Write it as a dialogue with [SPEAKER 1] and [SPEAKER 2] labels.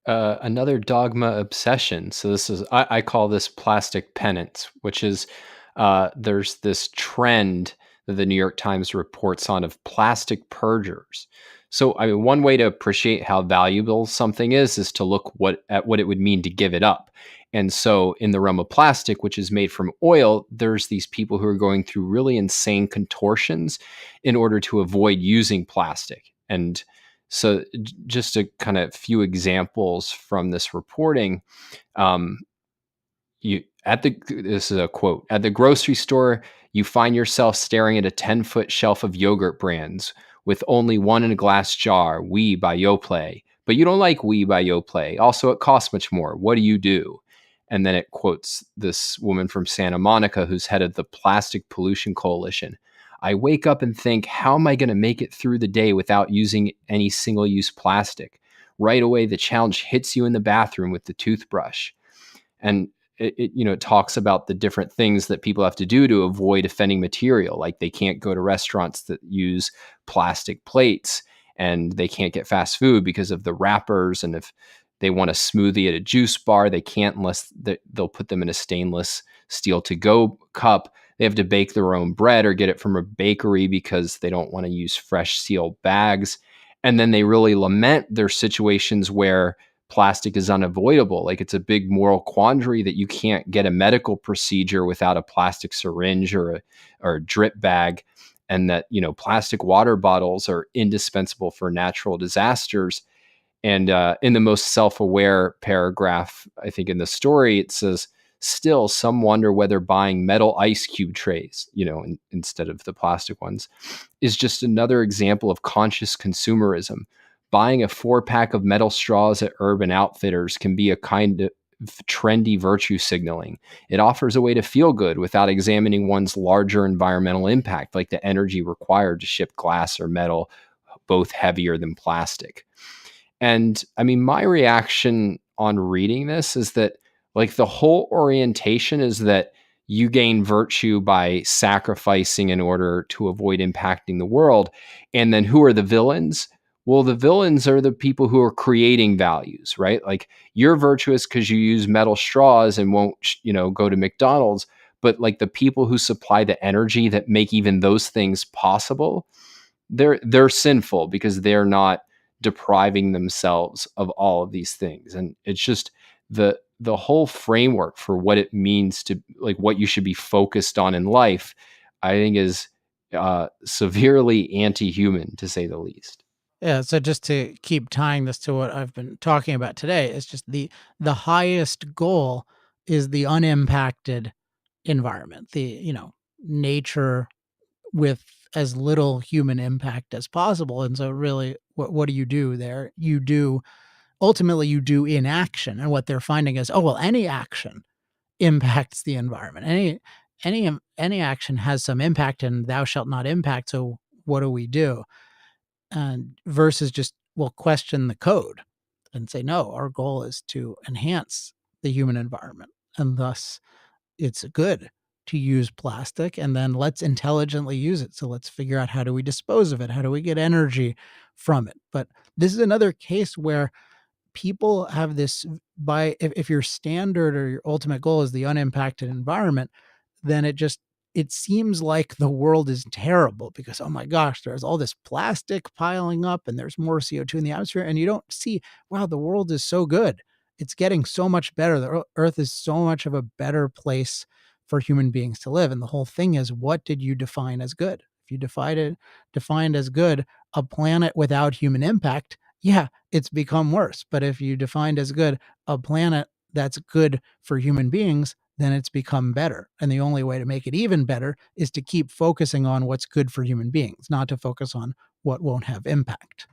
[SPEAKER 1] another dogma obsession. So this is I call this plastic penance, which is there's this trend that the New York Times reports on of plastic purgers. So I mean, one way to appreciate how valuable something is to look at what it would mean to give it up. And so in the realm of plastic, which is made from oil, there's these people who are going through really insane contortions in order to avoid using plastic. And so, just a kind of few examples from this reporting. Um, you at the This is a quote: at the grocery store, you find yourself staring at a 10-foot shelf of yogurt brands with only one in a glass jar, We by Yoplait. But you don't like We by Yoplait. Also, it costs much more. What do you do? And then it quotes this woman from Santa Monica who's head of the Plastic Pollution Coalition. I wake up and think, how am I going to make it through the day without using any single use plastic? Right away, the challenge hits you in the bathroom with the toothbrush. And it talks about the different things that people have to do to avoid offending material. Like they can't go to restaurants that use plastic plates, and they can't get fast food because of the wrappers. And if they want a smoothie at a juice bar, they can't unless they'll put them in a stainless steel to-go cup. They have to bake their own bread or get it from a bakery because they don't want to use fresh sealed bags. And then they really lament their situations where plastic is unavoidable. Like it's a big moral quandary that you can't get a medical procedure without a plastic syringe or a drip bag, and that plastic water bottles are indispensable for natural disasters. And in the most self-aware paragraph, I think in the story, it says, still, some wonder whether buying metal ice cube trays, instead of the plastic ones, is just another example of conscious consumerism. Buying a 4-pack of metal straws at Urban Outfitters can be a kind of trendy virtue signaling. It offers a way to feel good without examining one's larger environmental impact, like the energy required to ship glass or metal, both heavier than plastic. And I mean, my reaction on reading this is that, like, the whole orientation is that you gain virtue by sacrificing in order to avoid impacting the world. And then who are the villains? Well, the villains are the people who are creating values, right? Like you're virtuous because you use metal straws and won't, go to McDonald's. But like the people who supply the energy that make even those things possible, they're sinful because they're not depriving themselves of all of these things. And it's just the whole framework for what it means to, like, what you should be focused on in life, I think is severely anti-human, to say the least.
[SPEAKER 2] Yeah, so just to keep tying this to what I've been talking about today, it's just the highest goal is the unimpacted environment, nature with as little human impact as possible. And so really what do you do there? Ultimately you do inaction. And what they're finding is, oh well, any action impacts the environment. Any action has some impact, and thou shalt not impact. So what do we do? And versus just, well, question the code and say, no, our goal is to enhance the human environment. And thus it's good to use plastic, and then let's intelligently use it. So let's figure out, how do we dispose of it? How do we get energy from it? But this is another case where people have this, if your standard or your ultimate goal is the unimpacted environment, then it seems like the world is terrible because, oh my gosh, there's all this plastic piling up and there's more CO2 in the atmosphere. And you don't see, wow, the world is so good. It's getting so much better. The earth is so much of a better place for human beings to live. And the whole thing is, what did you define as good? If you defined as good a planet without human impact, yeah, it's become worse. But if you defined as good a planet that's good for human beings, then it's become better. And the only way to make it even better is to keep focusing on what's good for human beings, not to focus on what won't have impact.